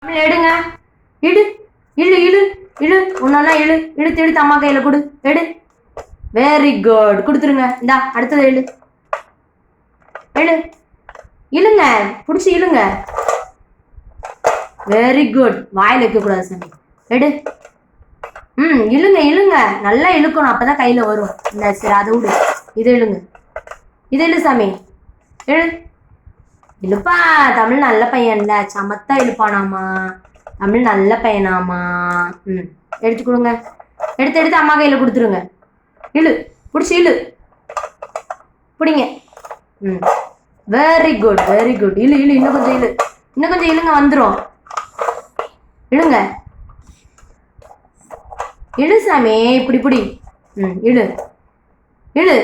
தமிழ் எடுங்க. இடு இழு இழு இழு ஒன்னா இழு இழுத்து இழுத்து அம்மா கையில கொடு. எடு. Very good. கொடுத்துருங்க. இந்தா அடுத்தது எழு. எழு. இழுங்க. பிடிச்சி இழுங்க. Very good. வாயில் வைக்க கூடாது சாமி. எடு. இழுங்க இழுங்க. நல்லா இழுக்கணும், அப்பதான் கையில வரும். இந்த சரி அதை விடு. இதை இழுங்க. இதை இழு சாமி. எழு. இழுப்பா. தமிழ் நல்ல பையன்ல, சமத்தா இழுப்பானாமா. தமிழ் நல்ல பையனாமா. எடுத்து கொடுங்க. எடுத்து எடுத்து அம்மா கையில கொடுத்துருங்க. இழு. பிடிச்சி இழு. பிடிங்க. Very good very good. இழு இழு. இன்னும் கொஞ்சம் இழு. இன்னும் கொஞ்சம் இழுங்க, வந்துடும். இழுங்க. இழு சாமி. இப்படி பிடி. இழு இழு.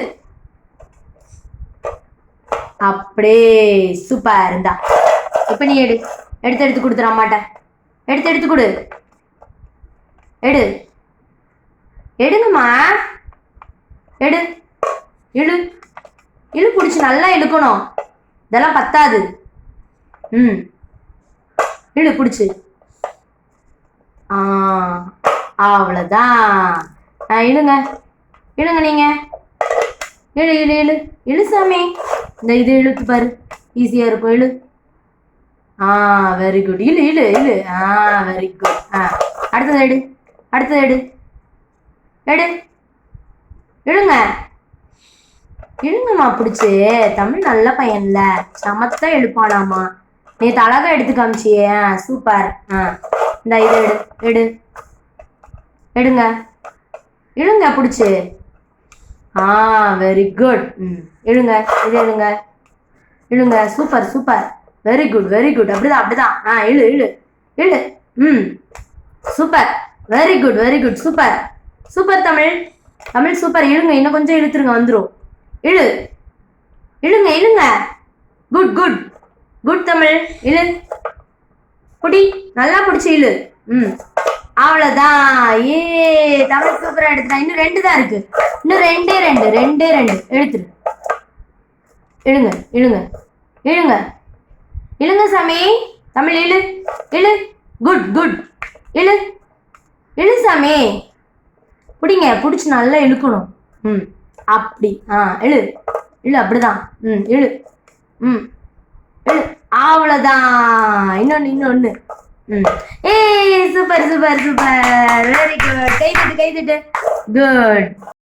அப்படியே சூப்பர். இருந்தா இப்ப நீ எடு. எடுத்து எடுத்து கொடுத்துற அம்மாட்ட. எடுத்து எடுத்து கொடு. எடு. எடுங்கம்மா. எடு. இழு இழு. பிடிச்சி நல்லா இழுக்கணும், இதெல்லாம் பத்தாது. இழு பிடிச்சி. அவ்வளோதான். இழுங்க இழுங்க. நீங்க இழு இழு இழு. இழு சாமி. இந்த இது இழுத்து பாரு, ஈஸியா இருக்கும். இழு. Very good. இழு இழு இழு. Very good. அடுத்தது எடு. அடுத்தது எடு. எடு. இழுங்க. இழுங்கம்மா பிடிச்சி. தமிழ் நல்ல பையன்ல, சமத்தா எழுப்பானாமா. நேற்று அழகா எடுத்து காமிச்சியே. சூப்பர். இந்த இதை எடு. எடு. எடுங்க. இழுங்க பிடிச்சி. Very good. இழுங்க. இது இழுங்க. இழுங்க. Super super. Very good very good. அப்படிதான் அப்படிதான். இழு இழு இழு. Super. Very good very good. Super super. Tamil Tamil super. இழுங்க. இன்னும் கொஞ்சம் இழுத்துருங்க, வந்துடும். இழு. இழுங்க இழுங்க. Good good good. தமிழ் இழு. புடி. நல்லா பிடிச்சி இழு. அவ்வளோதான். ஏ தமிழ் சூப்பரா எடுத்துட்டா. இன்னும் 2 தான் இருக்கு. இன்னும் ரெண்டே ரெண்டு எடுத்துரு. இழுங்க இழுங்க இழுங்க. இழுங்க சாமி. தமிழ் இழு இழு. Good good. இழு இழு சாமி. பிடிங்க. பிடிச்சி நல்லா இழுக்கணும். அப்படி. இழு இழு. அப்படிதான். இழு. இழு. அவ்வளோதான். இன்னொன்று. ஏய் super super super. Very good. கை தட்டு கை தட்டு. குட்.